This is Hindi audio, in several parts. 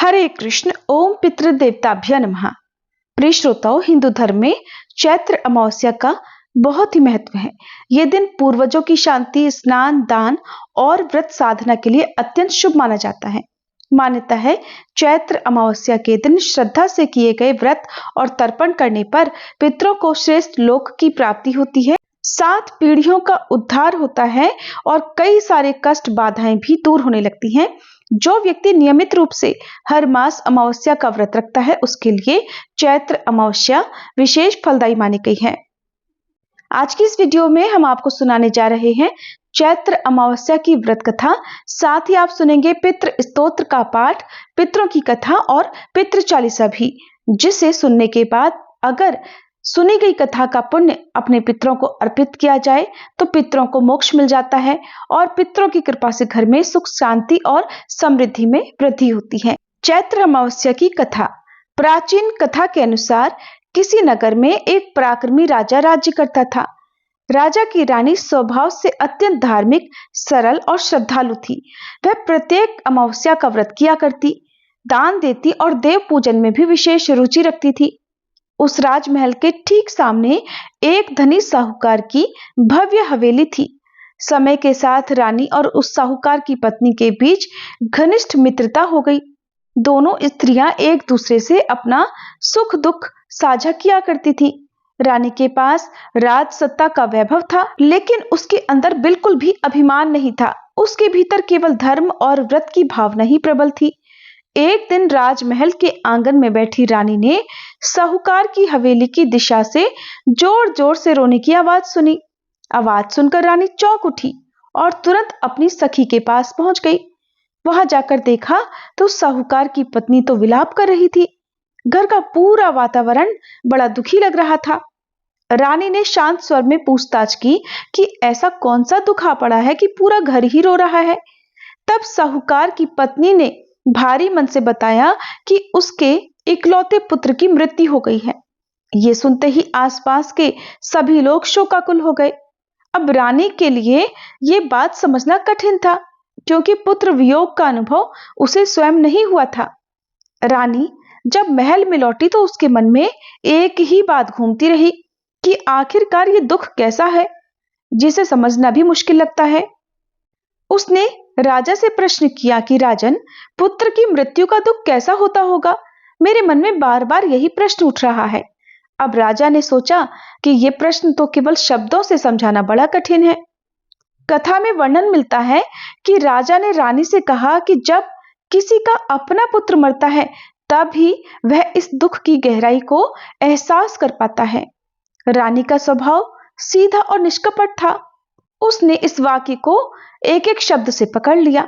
हरे कृष्ण। ओम पितृदेवताभ्य नमः। प्रिय श्रोताओं, हिंदू धर्म में चैत्र अमावस्या का बहुत ही महत्व है। यह दिन पूर्वजों की शांति, स्नान, दान और व्रत साधना के लिए अत्यंत शुभ माना जाता है। मान्यता है चैत्र अमावस्या के दिन श्रद्धा से किए गए व्रत और तर्पण करने पर पितरों को श्रेष्ठ लोक की प्राप्ति होती है, 7 पीढ़ियों का उद्धार होता है और कई सारे कष्ट बाधाएं भी दूर होने लगती हैं। जो व्यक्ति नियमित रूप से हर मास अमावस्या का व्रत रखता है उसके लिए चैत्र अमावस्या विशेष फलदायी मानी गई है। आज की इस वीडियो में हम आपको सुनाने जा रहे हैं चैत्र अमावस्या की व्रत कथा। साथ ही आप सुनेंगे पितृ स्तोत्र का पाठ, पितरों की कथा और पितृ चालीसा भी, जिसे सुनने के बाद अगर सुनी गई कथा का पुण्य अपने पितरों को अर्पित किया जाए तो पितरों को मोक्ष मिल जाता है और पितरों की कृपा से घर में सुख, शांति और समृद्धि में वृद्धि होती है। चैत्र अमावस्या की कथा। प्राचीन कथा के अनुसार किसी नगर में एक पराक्रमी राजा राज्य करता था। राजा की रानी स्वभाव से अत्यंत धार्मिक, सरल और श्रद्धालु थी। वह प्रत्येक अमावस्या का व्रत किया करती, दान देती और देव पूजन में भी विशेष रुचि रखती थी। उस राजमहल के ठीक सामने एक धनी साहूकार की भव्य हवेली थी। समय के साथ रानी और उस साहूकार की पत्नी के बीच घनिष्ठ मित्रता हो गई। दोनों स्त्रियां एक दूसरे से अपना सुख दुख साझा किया करती थी। रानी के पास राज सत्ता का वैभव था, लेकिन उसके अंदर बिल्कुल भी अभिमान नहीं था। उसके भीतर केवल धर्म और व्रत की भावना ही प्रबल थी। एक दिन राजमहल के आंगन में बैठी रानी ने साहूकार की हवेली की दिशा से जोर जोर से रोने की आवाज सुनी। आवाज सुनकर रानी चौंक उठी और तुरंत अपनी सखी के पास पहुंच गई। वहां जाकर देखा तो साहूकार की पत्नी तो विलाप कर रही थी। घर का पूरा वातावरण बड़ा दुखी लग रहा था। रानी ने शांत स्वर में पूछताछ की कि ऐसा कौन सा दुख आ पड़ा है कि पूरा घर ही रो रहा है। तब साहूकार की पत्नी ने भारी मन से बताया कि उसके इकलौते पुत्र की मृत्यु हो गई है। ये सुनते ही आसपास के सभी लोग शोकाकुल हो गए। अब रानी के लिए ये बात समझना कठिन था, क्योंकि पुत्र वियोग का अनुभव उसे स्वयं नहीं हुआ था। रानी जब महल में लौटी तो उसके मन में एक ही बात घूमती रही कि आखिरकार ये दुख कैसा है जिसे समझना भी मुश्किल लगता है। उसने राजा से प्रश्न किया कि राजन, पुत्र की मृत्यु का दुख कैसा होता होगा? मेरे मन में बार बार यही प्रश्न उठ रहा है। अब राजा ने सोचा कि यह प्रश्न तो केवल शब्दों से समझाना बड़ा कठिन है। कथा में वर्णन मिलता है कि राजा ने रानी से कहा कि जब किसी का अपना पुत्र मरता है तब ही वह इस दुख की गहराई को एहसास कर पाता है। रानी का स्वभाव सीधा और निष्कपट था। उसने इस वाक्य को एक एक शब्द से पकड़ लिया,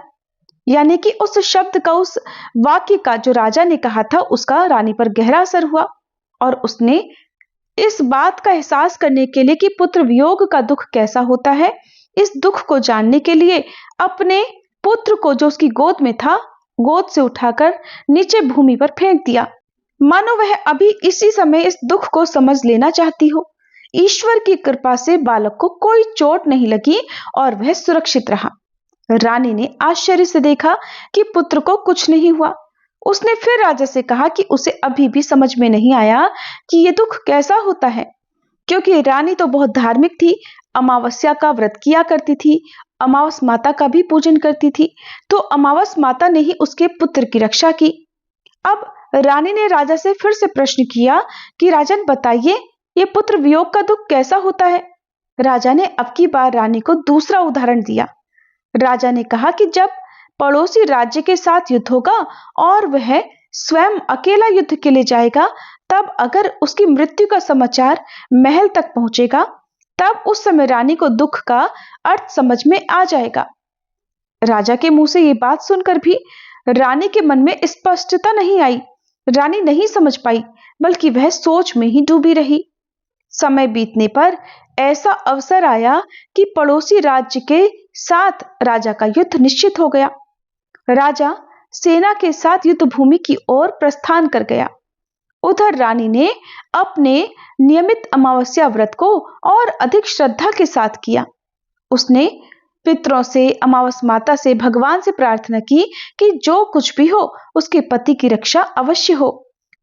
यानी कि उस शब्द का, उस वाक्य का जो राजा ने कहा था उसका रानी पर गहरा असर हुआ और उसने इस बात का एहसास करने के लिए कि पुत्र वियोग का दुख कैसा होता है, इस दुख को जानने के लिए अपने पुत्र को जो उसकी गोद में था, गोद से उठाकर नीचे भूमि पर फेंक दिया, मानो वह अभी इसी समय इस दुख को समझ लेना चाहती हो। ईश्वर की कृपा से बालक को कोई चोट नहीं लगी और वह सुरक्षित रहा। रानी ने आश्चर्य से देखा कि पुत्र को कुछ नहीं हुआ। उसने फिर राजा से कहा कि उसे अभी भी समझ में नहीं आया कि यह दुख कैसा होता है, क्योंकि रानी तो बहुत धार्मिक थी, अमावस्या का व्रत किया करती थी, अमावस माता का भी पूजन करती थी, तो अमावस माता ने ही उसके पुत्र की रक्षा की। अब रानी ने राजा से फिर से प्रश्न किया कि राजन बताइए, ये पुत्र वियोग का दुख कैसा होता है? राजा ने अब की बार रानी को दूसरा उदाहरण दिया। राजा ने कहा कि जब पड़ोसी राज्य के साथ युद्ध होगा और वह स्वयं अकेला युद्ध के लिए जाएगा, तब अगर उसकी मृत्यु का समाचार महल तक पहुंचेगा, तब उस समय रानी को दुख का अर्थ समझ में आ जाएगा। राजा के मुंह से ये बात सुनकर भी रानी के मन में स्पष्टता नहीं आई। रानी नहीं समझ पाई, बल्कि वह सोच में ही डूबी रही। समय बीतने पर ऐसा अवसर आया कि पड़ोसी राज्य के साथ राजा का युद्ध निश्चित हो गया। राजा सेना के साथ युद्ध भूमि की ओर प्रस्थान कर गया। उधर रानी ने अपने नियमित अमावस्या व्रत को और अधिक श्रद्धा के साथ किया। उसने पितरों से, अमावस माता से, भगवान से प्रार्थना की कि जो कुछ भी हो उसके पति की रक्षा अवश्य हो।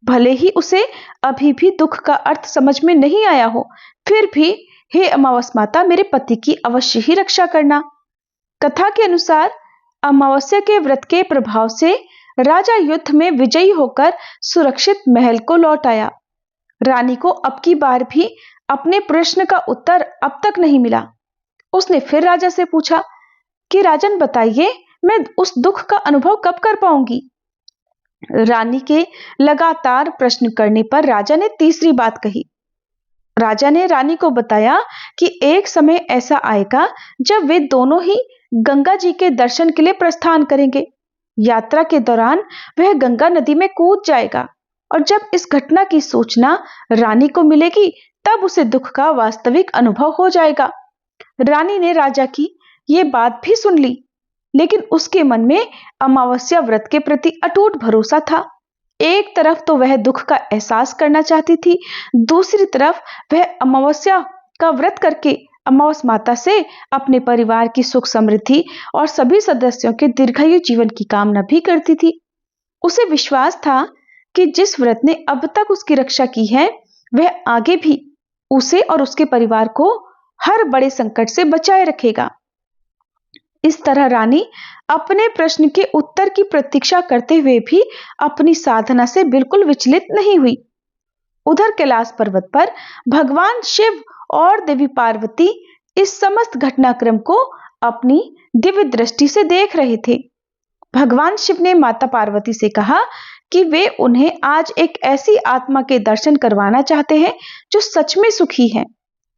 भले ही उसे अभी भी दुख का अर्थ समझ में नहीं आया हो, फिर भी हे अमावस माता, मेरे पति की अवश्य ही रक्षा करना। कथा के अनुसार अमावस्या के व्रत के प्रभाव से राजा युद्ध में विजयी होकर सुरक्षित महल को लौट आया। रानी को अब की बार भी अपने प्रश्न का उत्तर अब तक नहीं मिला। उसने फिर राजा से पूछा कि राजन बताइए, मैं उस दुख का अनुभव कब कर पाऊंगी। रानी के लगातार प्रश्न करने पर राजा ने तीसरी बात कही। राजा ने रानी को बताया कि एक समय ऐसा आएगा जब वे दोनों ही गंगा जी के दर्शन के लिए प्रस्थान करेंगे। यात्रा के दौरान वह गंगा नदी में कूद जाएगा और जब इस घटना की सूचना रानी को मिलेगी तब उसे दुख का वास्तविक अनुभव हो जाएगा। रानी ने राजा की यह बात भी सुन ली, लेकिन उसके मन में अमावस्या व्रत के प्रति अटूट भरोसा था। एक तरफ तो वह दुख का एहसास करना चाहती थी, दूसरी तरफ वह अमावस्या का व्रत करके अमावस माता से अपने परिवार की सुख समृद्धि और सभी सदस्यों के दीर्घायु जीवन की कामना भी करती थी। उसे विश्वास था कि जिस व्रत ने अब तक उसकी रक्षा की है, वह आगे भी उसे और उसके परिवार को हर बड़े संकट से बचाए रखेगा। इस तरह रानी अपने प्रश्न के उत्तर की प्रतीक्षा करते हुए भी अपनी साधना से बिल्कुल विचलित नहीं हुई। उधर कैलाश पर्वत पर भगवान शिव और देवी पार्वती इस समस्त घटनाक्रम को अपनी दिव्य दृष्टि से देख रहे थे। भगवान शिव ने माता पार्वती से कहा कि वे उन्हें आज एक ऐसी आत्मा के दर्शन करवाना चाहते हैं जो सच में सुखी है।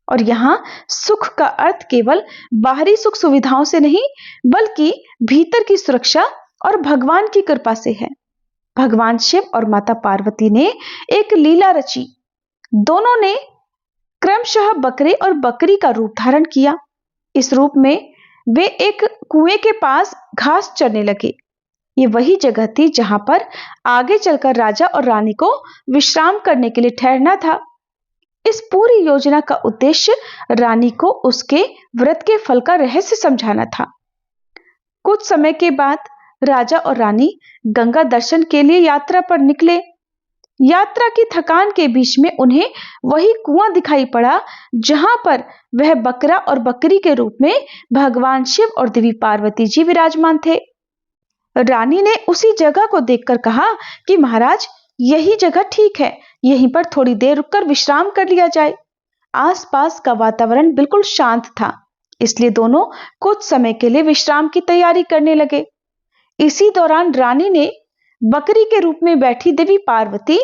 और यहाँ सुख का अर्थ केवल बाहरी सुख सुविधाओं से नहीं, बल्कि भीतर की सुरक्षा और भगवान की कृपा से है। भगवान शिव और माता पार्वती ने एक लीला रची। दोनों ने क्रमशः बकरे और बकरी का रूप धारण किया। इस रूप में वे एक कुएं के पास घास चरने लगे। ये वही जगह थी जहां पर आगे चलकर राजा और रानी को विश्राम करने के लिए ठहरना था। इस पूरी योजना का उद्देश्य रानी को उसके व्रत के फल का रहस्य समझाना था। कुछ समय के बाद राजा और रानी गंगा दर्शन के लिए यात्रा पर निकले। यात्रा की थकान के बीच में उन्हें वही कुआं दिखाई पड़ा जहां पर वह बकरा और बकरी के रूप में भगवान शिव और देवी पार्वती जी विराजमान थे। रानी ने उसी जगह को देखकर कहा कि महाराज, यही जगह ठीक है, यहीं पर थोड़ी देर रुककर विश्राम कर लिया जाए। आसपास का वातावरण बिल्कुल शांत था, इसलिए दोनों कुछ समय के लिए विश्राम की तैयारी करने लगे। इसी दौरान रानी ने बकरी के रूप में बैठी देवी पार्वती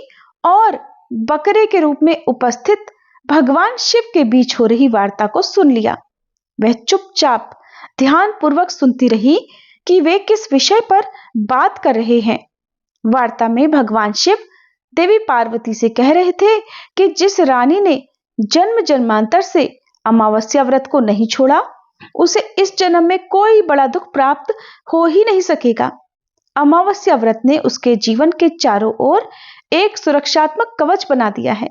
और बकरे के रूप में उपस्थित भगवान शिव के बीच हो रही वार्ता को सुन लिया। वह चुपचाप ध्यानपूर्वक सुनती रही कि वे किस विषय पर बात कर रहे हैं। वार्ता में भगवान शिव देवी पार्वती से कह रहे थे कि जिस रानी ने जन्म जन्मांतर से अमावस्या व्रत को नहीं छोड़ा, उसे इस जन्म में कोई बड़ा दुख प्राप्त हो ही नहीं सकेगा। अमावस्या व्रत ने उसके जीवन के चारों ओर एक सुरक्षात्मक कवच बना दिया है।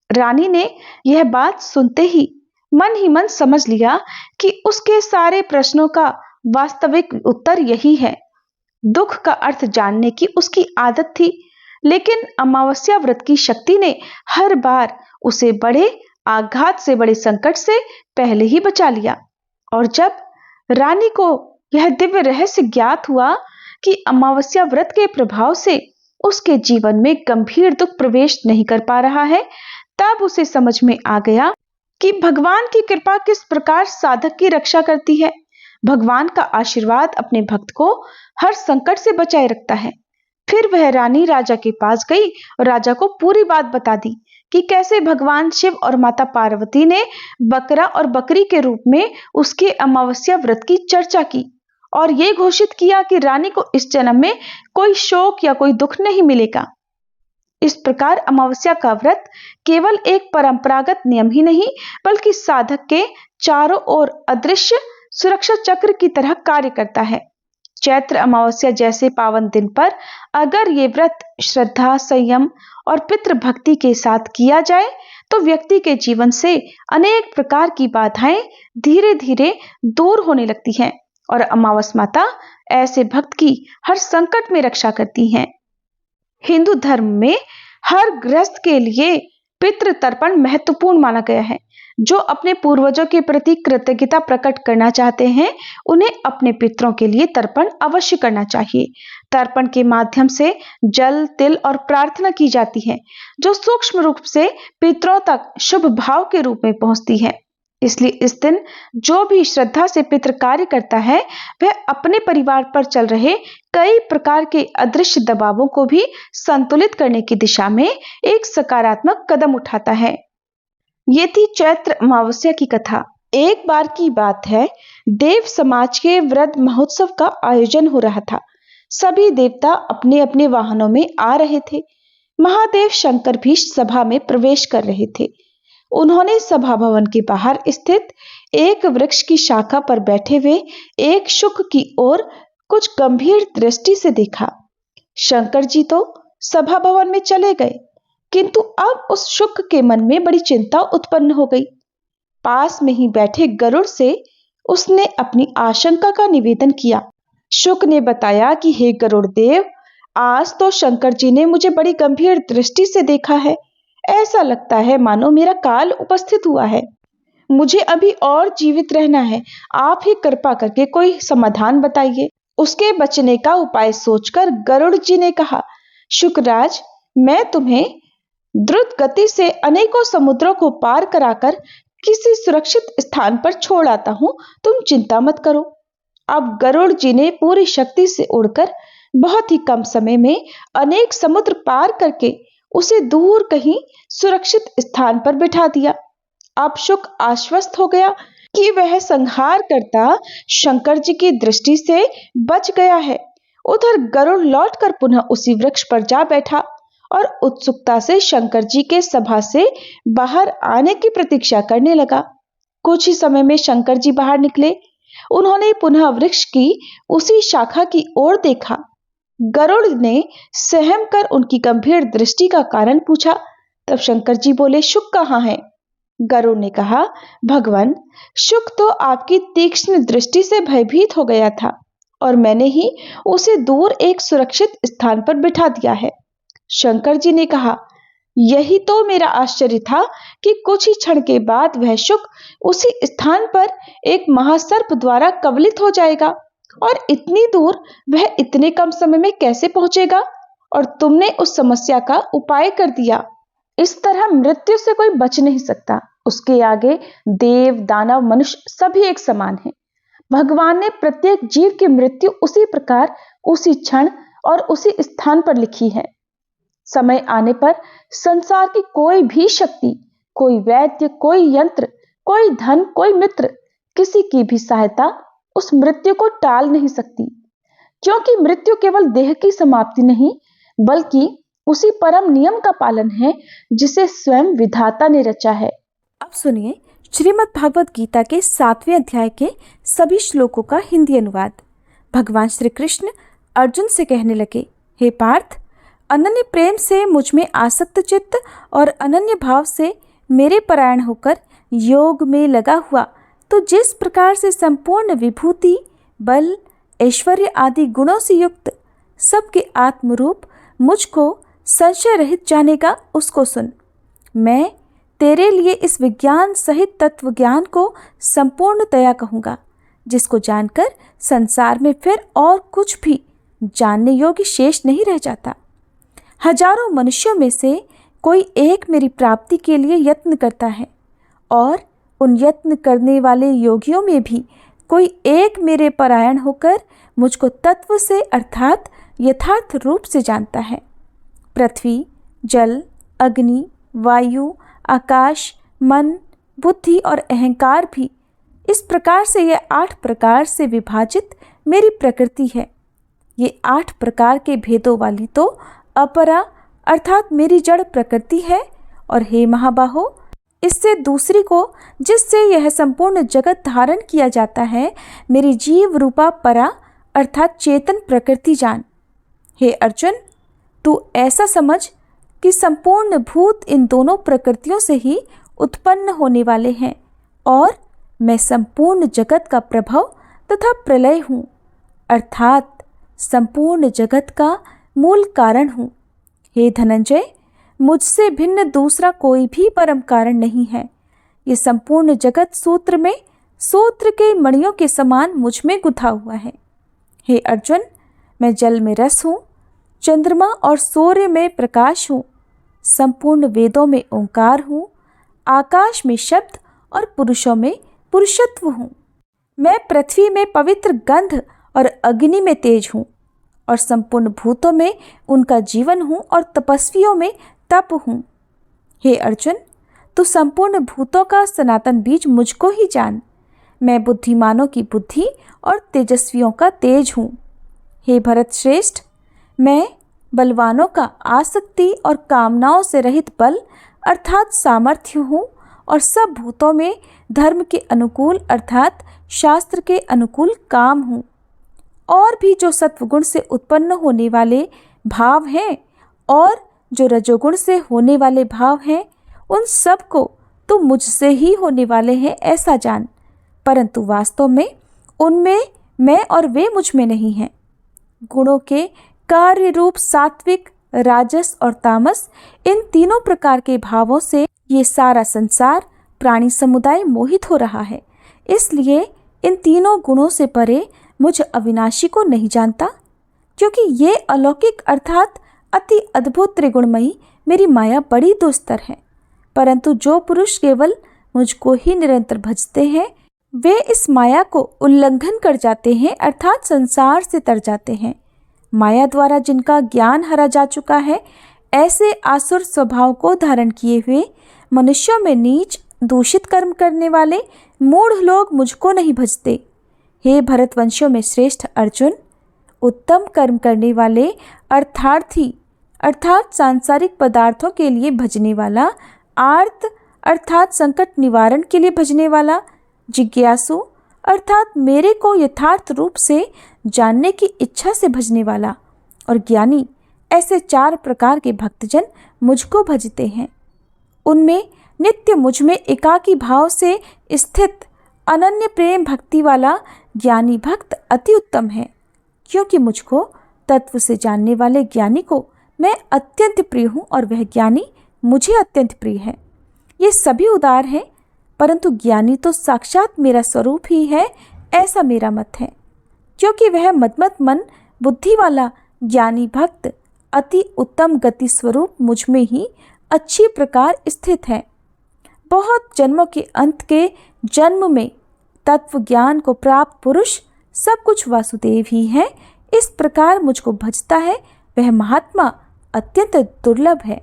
रानी ने यह बात सुनते ही मन समझ लिया कि उसके सारे प्रश्नों का वास्तविक उत्तर यही है। दुख का अर्थ जानने की उसकी आदत थी, लेकिन अमावस्या व्रत की शक्ति ने हर बार उसे बड़े आघात से, बड़े संकट से पहले ही बचा लिया। और जब रानी को यह दिव्य रहस्य ज्ञात हुआ कि अमावस्या व्रत के प्रभाव से उसके जीवन में गंभीर दुख प्रवेश नहीं कर पा रहा है, तब उसे समझ में आ गया कि भगवान की कृपा किस प्रकार साधक की रक्षा करती है। भगवान का आशीर्वाद अपने भक्त को हर संकट से बचाए रखता है। फिर वह रानी राजा के पास गई और राजा को पूरी बात बता दी कि कैसे भगवान शिव और माता पार्वती ने बकरा और बकरी के रूप में उसके अमावस्या व्रत की चर्चा की और ये घोषित किया कि रानी को इस जन्म में कोई शोक या कोई दुख नहीं मिलेगा। इस प्रकार अमावस्या का व्रत केवल एक परंपरागत नियम ही नहीं, बल्कि साधक के चारों ओर अदृश्य सुरक्षा चक्र की तरह कार्य करता है। चैत्र अमावस्या जैसे पावन दिन पर अगर ये व्रत श्रद्धा, संयम और पितृ भक्ति के साथ किया जाए तो व्यक्ति के जीवन से अनेक प्रकार की बाधाएं धीरे धीरे दूर होने लगती हैं और अमावस माता ऐसे भक्त की हर संकट में रक्षा करती हैं। हिंदू धर्म में हर गृहस्थ के लिए पितृ तर्पण महत्वपूर्ण माना गया है। जो अपने पूर्वजों के प्रति कृतज्ञता प्रकट करना चाहते हैं उन्हें अपने पितरों के लिए तर्पण अवश्य करना चाहिए। तर्पण के माध्यम से जल, तिल और प्रार्थना की जाती है जो सूक्ष्म रूप से पितरों तक शुभ भाव के रूप में पहुंचती है। इसलिए इस दिन जो भी श्रद्धा से पितृ कार्य करता है वह अपने परिवार पर चल रहे कई प्रकार के अदृश्य दबावों को भी संतुलित करने की दिशा में एक सकारात्मक कदम उठाता है। ये थी चैत्र अमावस्या की कथा। एक बार की बात है, देव समाज के व्रत महोत्सव का आयोजन हो रहा था। सभी देवता अपने अपने वाहनों में आ रहे थे। महादेव शंकर भी सभा में प्रवेश कर रहे थे। उन्होंने सभा भवन के बाहर स्थित एक वृक्ष की शाखा पर बैठे हुए एक शुक की ओर कुछ गंभीर दृष्टि से देखा। शंकर जी तो सभा भवन में चले गए, किंतु अब उस शुक के मन में बड़ी चिंता उत्पन्न हो गई। पास में ही बैठे गरुड़ से उसने अपनी आशंका का निवेदन किया। शुक ने बताया कि हे गरुड़ देव, आज तो शंकर जी ने मुझे बड़ी गंभीर दृष्टि से देखा है। ऐसा लगता है मानो मेरा काल उपस्थित हुआ है। मुझे अभी और जीवित रहना है। आप ही कृपा करके कोई समाधान बताइए। उसके बचने का उपाय सोचकर गरुड़ जी ने कहा, शुकराज, मैं तुम्हें द्रुत गति से अनेकों समुद्रों को पार कराकर किसी सुरक्षित स्थान पर छोड़ आता हूं, तुम चिंता मत करो। अब गरुड़ जी ने पूरी शक्ति से उड़कर बहुत ही कम समय में अनेक समुद्र पार करके उसे दूर कहीं सुरक्षित स्थान पर बिठा दिया। अब शुक आश्वस्त हो गया कि वह संहार करता शंकर जी की दृष्टि से बच गया है। उधर गरुड़ लौटकर पुनः उसी वृक्ष पर जा बैठा और उत्सुकता से शंकर जी के सभा से बाहर आने की प्रतीक्षा करने लगा। कुछ ही समय में शंकर जी बाहर निकले। उन्होंने पुनः वृक्ष की उसी शाखा की ओर देखा। गरुड़ ने सहम कर उनकी गंभीर दृष्टि का कारण पूछा। तब शंकर जी बोले, शुक कहाँ है? गरुड़ ने कहा, भगवान, शुक तो आपकी तीक्ष्ण दृष्टि से भयभीत हो गया था और मैंने ही उसे दूर एक सुरक्षित स्थान पर बिठा दिया है। शंकर जी ने कहा, यही तो मेरा आश्चर्य था कि कुछ ही क्षण के बाद वह शुक उसी स्थान पर एक महासर्प द्वारा कवलित हो जाएगा और इतनी दूर वह इतने कम समय में कैसे पहुंचेगा, और तुमने उस समस्या का उपाय कर दिया। इस तरह मृत्यु से कोई बच नहीं सकता। उसके आगे देव, दानव, मनुष्य सभी एक समान हैं। भगवान ने प्रत्येक जीव की मृत्यु उसी प्रकार, उसी क्षण और उसी स्थान पर लिखी है। समय आने पर संसार की कोई भी शक्ति, कोई वैद्य, कोई यंत्र, कोई धन, कोई मित्र, किसी की भी सहायता उस मृत्यु को टाल नहीं सकती, क्योंकि मृत्यु केवल देह की समाप्ति नहीं बल्कि उसी परम नियम का पालन है जिसे स्वयं विधाता ने रचा है। अब सुनिए श्रीमद् भागवत गीता के 7वें अध्याय के सभी श्लोकों का हिंदी अनुवाद। भगवान श्री कृष्ण अर्जुन से कहने लगे, हे पार्थ, अनन्य प्रेम से मुझ में आसक्त चित्त और अनन्य भाव से मेरे परायण होकर योग में लगा हुआ तो जिस प्रकार से संपूर्ण विभूति, बल, ऐश्वर्य आदि गुणों से युक्त सबके आत्मरूप मुझको संशय रहित जानेगा, उसको सुन। मैं तेरे लिए इस विज्ञान सहित तत्व ज्ञान को संपूर्णतया कहूँगा, जिसको जानकर संसार में फिर और कुछ भी जानने योग्य शेष नहीं रह जाता। हजारों मनुष्यों में से कोई एक मेरी प्राप्ति के लिए यत्न करता है और उन यत्न करने वाले योगियों में भी कोई एक मेरे परायण होकर मुझको तत्व से अर्थात यथार्थ रूप से जानता है। पृथ्वी, जल, अग्नि, वायु, आकाश, मन, बुद्धि और अहंकार भी इस प्रकार से ये 8 प्रकार से विभाजित मेरी प्रकृति है। ये 8 प्रकार के भेदों वाली तो अपरा अर्थात मेरी जड़ प्रकृति है। और हे महाबाहो, इससे दूसरी को जिससे यह संपूर्ण जगत धारण किया जाता है, मेरी जीव रूपा परा अर्थात चेतन प्रकृति जान। हे अर्जुन, तू ऐसा समझ कि संपूर्ण भूत इन दोनों प्रकृतियों से ही उत्पन्न होने वाले हैं और मैं संपूर्ण जगत का प्रभव तथा प्रलय हूँ, अर्थात संपूर्ण जगत का मूल कारण हूँ। हे धनंजय, मुझसे भिन्न दूसरा कोई भी परम कारण नहीं है। ये संपूर्ण जगत सूत्र में सूत्र के मणियों के समान मुझ में गुथा हुआ है। हे अर्जुन, मैं जल में रस हूँ, चंद्रमा और सूर्य में प्रकाश हूँ, संपूर्ण वेदों में ओंकार हूँ, आकाश में शब्द और पुरुषों में पुरुषत्व हूँ। मैं पृथ्वी में पवित्र गंध और अग्नि में तेज हूँ और संपूर्ण भूतों में उनका जीवन हूँ और तपस्वियों में तप हूँ। हे अर्जुन, तू संपूर्ण भूतों का सनातन बीज मुझको ही जान। मैं बुद्धिमानों की बुद्धि और तेजस्वियों का तेज हूँ। हे भरत श्रेष्ठ, मैं बलवानों का आसक्ति और कामनाओं से रहित बल अर्थात सामर्थ्य हूँ और सब भूतों में धर्म के अनुकूल अर्थात शास्त्र के अनुकूल काम हूँ। और भी जो सत्वगुण से उत्पन्न होने वाले भाव हैं और जो रजोगुण से होने वाले भाव हैं, उन सब को तो मुझसे ही होने वाले हैं ऐसा जान, परंतु वास्तव में उनमें मैं और वे मुझ में नहीं हैं। गुणों के कार्य रूप सात्विक, राजस और तामस, इन तीनों प्रकार के भावों से ये सारा संसार प्राणी समुदाय मोहित हो रहा है। इसलिए इन तीनों गुणों से परे मुझ अविनाशी को नहीं जानता, क्योंकि ये अलौकिक अर्थात अति अद्भुत त्रिगुणमयी मेरी माया बड़ी दुस्तर है। परंतु जो पुरुष केवल मुझको ही निरंतर भजते हैं, वे इस माया को उल्लंघन कर जाते हैं अर्थात संसार से तर जाते हैं। माया द्वारा जिनका ज्ञान हरा जा चुका है, ऐसे आसुर स्वभाव को धारण किए हुए मनुष्यों में नीच दूषित कर्म करने वाले मूढ़ लोग मुझको नहीं भजते। हे भरतवंशियों में श्रेष्ठ अर्जुन, उत्तम कर्म करने वाले अर्थार्थी अर्थात सांसारिक पदार्थों के लिए भजने वाला, आर्त अर्थात संकट निवारण के लिए भजने वाला, जिज्ञासु अर्थात मेरे को यथार्थ रूप से जानने की इच्छा से भजने वाला और ज्ञानी, ऐसे 4 प्रकार के भक्तजन मुझको भजते हैं। उनमें नित्य मुझ में एकाकी भाव से स्थित अनन्य प्रेम भक्ति वाला ज्ञानी भक्त अति उत्तम है, क्योंकि मुझको तत्व से जानने वाले ज्ञानी को मैं अत्यंत प्रिय हूँ और वह ज्ञानी मुझे अत्यंत प्रिय है। ये सभी उदार हैं, परंतु ज्ञानी तो साक्षात मेरा स्वरूप ही है, ऐसा मेरा मत है। क्योंकि वह मदमत मन बुद्धि वाला ज्ञानी भक्त अति उत्तम गति स्वरूप मुझ में ही अच्छी प्रकार स्थित है। बहुत जन्मों के अंत के जन्म में तत्व ज्ञान को प्राप्त पुरुष सब कुछ वासुदेव ही है, इस प्रकार मुझको भजता है, वह महात्मा अत्यंत दुर्लभ है।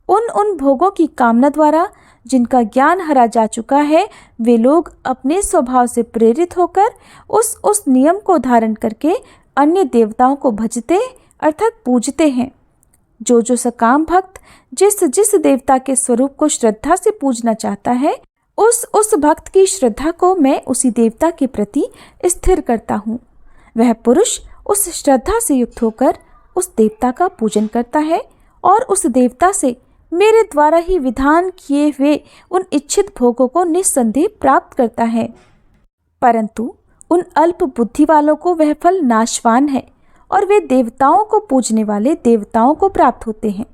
उन भोगों की कामना द्वारा जिनका ज्ञान हरा जा चुका है, वे लोग अपने स्वभाव से प्रेरित होकर उस नियम को धारण करके अन्य देवताओं को भजते अर्थात पूजते हैं। जो सकाम भक्त जिस देवता के स्वरूप को श्रद्धा से पूजना चाहता है, उस भक्त की श्रद्धा को मैं उसी देवता के प्रति स्थिर करता हूँ। वह पुरुष उस श्रद्धा से युक्त होकर उस देवता का पूजन करता है और उस देवता से मेरे द्वारा ही विधान किए हुए उन इच्छित भोगों को निस्संदेह प्राप्त करता है। परंतु उन अल्प बुद्धि वालों को वह फल नाशवान है और वे देवताओं को पूजने वाले देवताओं को प्राप्त होते हैं,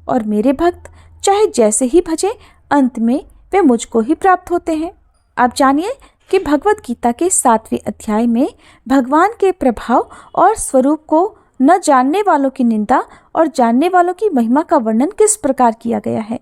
और मेरे भक्त चाहे जैसे ही भजे, अंत में वे मुझको ही प्राप्त होते हैं। आप जानिए कि भगवत गीता के 7वें अध्याय में भगवान के प्रभाव और स्वरूप को न जानने वालों की निंदा और जानने वालों की महिमा का वर्णन किस प्रकार किया गया है।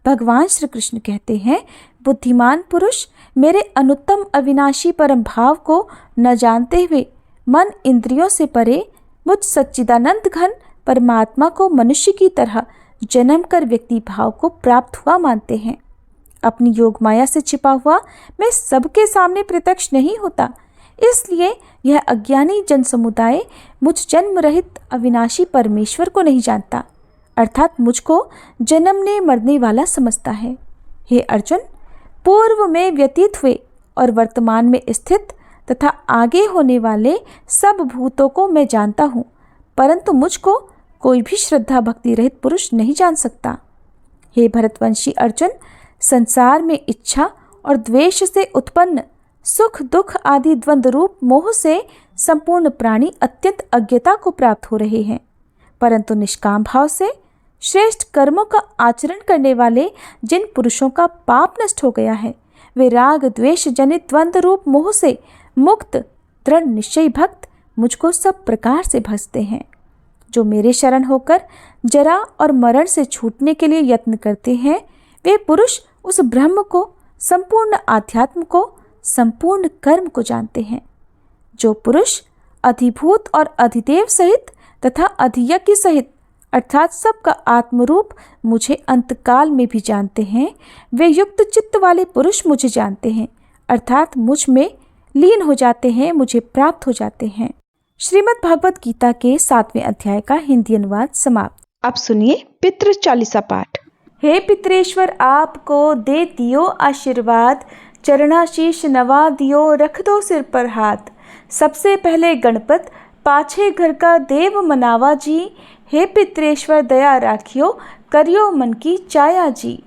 भगवान श्री कृष्ण कहते हैं, बुद्धिमान पुरुष मेरे अनुत्तम अविनाशी परम भाव को न जानते हुए मन इंद्रियों से परे मुझ सच्चिदानंद घन परमात्मा को मनुष्य की तरह जन्म कर व्यक्ति भाव को प्राप्त हुआ मानते हैं। अपनी योग माया से छिपा हुआ मैं सबके सामने प्रत्यक्ष नहीं होता, इसलिए यह अज्ञानी जन समुदाय मुझ जन्म रहित अविनाशी परमेश्वर को नहीं जानता, अर्थात मुझको जन्मने मरने वाला समझता है। हे अर्जुन, पूर्व में व्यतीत हुए और वर्तमान में स्थित तथा आगे होने वाले सब भूतों को मैं जानता हूँ, परंतु मुझको कोई भी श्रद्धा भक्ति रहित पुरुष नहीं जान सकता। हे भरतवंशी अर्जुन, संसार में इच्छा और द्वेष से उत्पन्न सुख दुख आदि द्वंद्व रूप मोह से संपूर्ण प्राणी अत्यंत अज्ञता को प्राप्त हो रहे हैं, परंतु निष्काम भाव से श्रेष्ठ कर्मों का आचरण करने वाले जिन पुरुषों का पाप नष्ट हो गया है, वे राग द्वेष जनित द्वंद्व रूप मोह से मुक्त दृढ़ निश्चयी भक्त मुझको सब प्रकार से भजते हैं। जो मेरे शरण होकर जरा और मरण से छूटने के लिए यत्न करते हैं, वे पुरुष उस ब्रह्म को, संपूर्ण आध्यात्म को, संपूर्ण कर्म को जानते हैं। जो पुरुष अधिभूत और अधिदेव सहित तथा अधियज्ञ सहित अर्थात सबका आत्मरूप मुझे अंतकाल में भी जानते हैं, वे युक्त चित्त वाले पुरुष मुझे जानते हैं, अर्थात मुझ में लीन हो जाते हैं, मुझे प्राप्त हो जाते हैं। श्रीमद् भागवत गीता के 7वें अध्याय का हिंदी अनुवाद समाप्त। अब सुनिए पितृ चालीसा पाठ। हे पितरेश्वर, आपको दे दियो आशीर्वाद, चरणाशीष नवा दियो, रख दो सिर पर हाथ। सबसे पहले गणपत, पाछे घर का देव मनावा जी। हे पितरेश्वर, दया राखियो, करियो मन की चाया जी।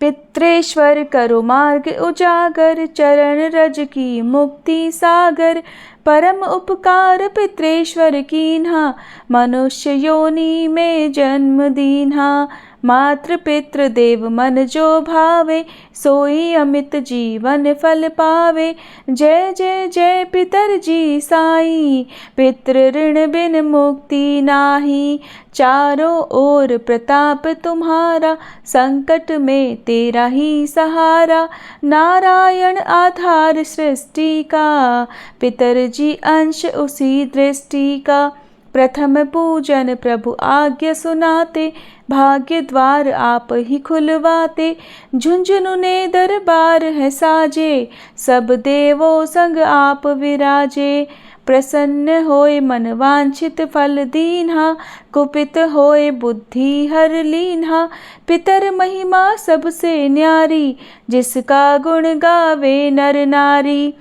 पितरेश्वर करो मार्ग उजागर, चरण रज की मुक्ति सागर। परम उपकार पितरेश्वर कीन्हा, मनुष्य योनि में जन्म दीन्हा। मातृ पितृ देव मन जो भावे, सोई अमित जीवन फल पावे। जय जय जय पितर जी साई, पितृ ऋण बिन मुक्ति नाही। चारों ओर प्रताप तुम्हारा, संकट में तेरा ही सहारा। नारायण आधार सृष्टि का, पितर जी अंश उसी दृष्टि का। प्रथम पूजन प्रभु आज्ञा सुनाते, भाग्य द्वार आप ही खुलवाते। झुंझुनू ने दरबार है साजे, सब देवों संग आप विराजे। प्रसन्न होए मन वांछित फल दीन्हा, कुपित होए बुद्धि हर लीन्हा। पितर महिमा सबसे न्यारी, जिसका गुण गावे नर नारी।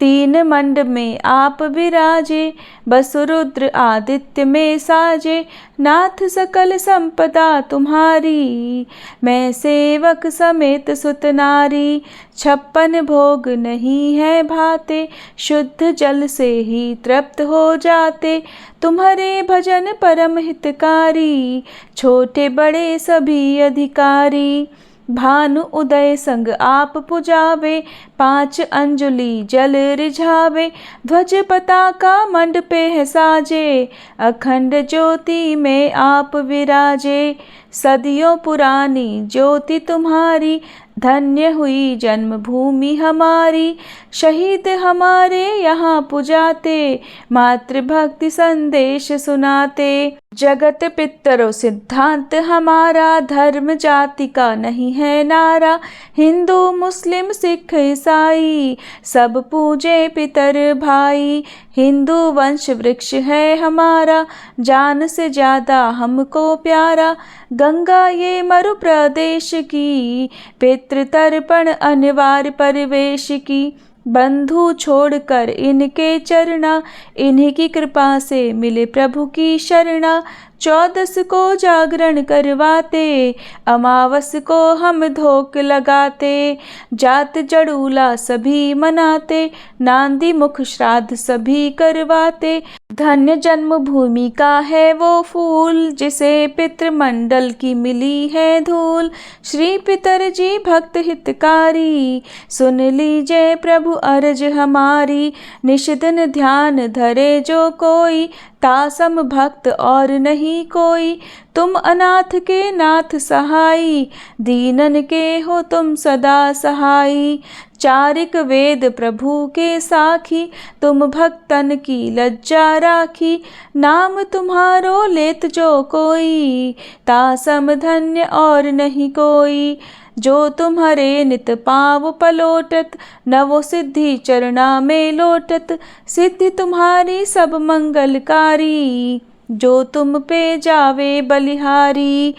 तीन मंड में आप विराजे, बसु रुद्र आदित्य में साजे। नाथ सकल संपदा तुम्हारी, मैं सेवक समेत सुत नारी। 56 भोग नहीं है भाते, शुद्ध जल से ही तृप्त हो जाते। तुम्हारे भजन परम हितकारी, छोटे बड़े सभी अधिकारी। भानु उदय संग आप पुजावे, 5 अंजुलि जल रिझावे। ध्वज पताका मंडपे है साजे, अखंड ज्योति में आप विराजे। सदियों पुरानी ज्योति तुम्हारी, धन्य हुई जन्मभूमि हमारी। शहीद हमारे यहाँ पुजाते, मातृभक्ति संदेश सुनाते। जगत पितरो सिद्धांत हमारा, धर्म जाति का नहीं है नारा। हिंदू मुस्लिम सिख ईसाई, सब पूजे पितर भाई। हिंदू वंश वृक्ष है हमारा, जान से ज्यादा हमको प्यारा। गंगा ये मरु प्रदेश की, पितृ तर्पण अनिवार्य परिवेश की। बंधु छोड़कर इनके चरना, इन्हीं की कृपा से मिले प्रभु की शरणा। 14 को जागरण करवाते, अमावस को हम धोक लगाते। जात जड़ूला सभी मनाते, नांदी मुख श्राद्ध सभी करवाते। धन्य जन्मभूमि का है वो फूल, जिसे पितृमंडल की मिली है धूल। श्री पितर जी भक्त हितकारी, सुन लीजिए प्रभु अर्ज हमारी। निशिदिन ध्यान धरे जो कोई, तासम भक्त और नहीं कोई। तुम अनाथ के नाथ सहाई, दीनन के हो तुम सदा सहाई। चारिक वेद प्रभु के साखी, तुम भक्तन की लज्जा राखी। नाम तुम्हारो लेत जो कोई, तासम धन्य और नहीं कोई। जो तुम्हारे नित पाव पलोटत, नवो सिद्धि चरना में लोटत। सिद्धि तुम्हारी सब मंगलकारी, जो तुम पे जावे बलिहारी।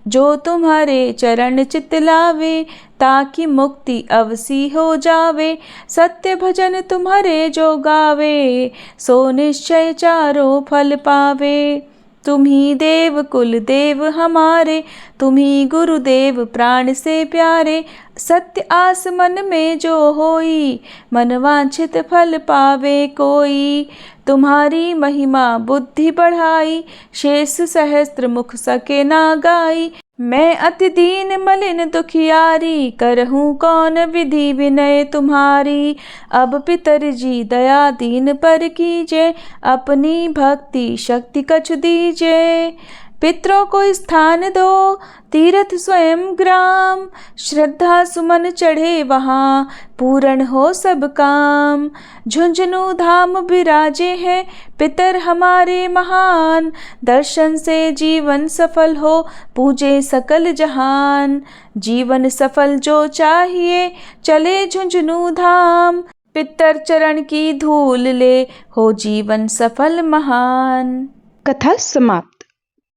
जो तुम्हारे चरण चित लावे, ताकि मुक्ति अवसी हो जावे। सत्य भजन तुम्हारे जो गावे, सो निश्चय चारों फल पावे। तुम्ही देव कुल देव हमारे, तुम्ही गुरुदेव प्राण से प्यारे। सत्य आस मन में जो होई, मन वांछित फल पावे कोई। तुम्हारी महिमा बुद्धि बढ़ाई, शेष सहस्त्र मुख सके ना गाई। मैं अति दीन मलिन दुखियारी, करहूँ कौन विधि विनय तुम्हारी। अब पितर जी दया दीन पर कीजे, अपनी भक्ति शक्ति कछु दीजे। पितरों को स्थान दो तीर्थ स्वयं ग्राम, श्रद्धा सुमन चढ़े वहाँ, पूर्ण हो सब काम। झुंझुनू धाम विराजे हैं पितर हमारे महान, दर्शन से जीवन सफल हो पूजे सकल जहान। जीवन सफल जो चाहिए, चले झुंझुनू धाम, पितर चरण की धूल ले, हो जीवन सफल महान। कथा समाप्त।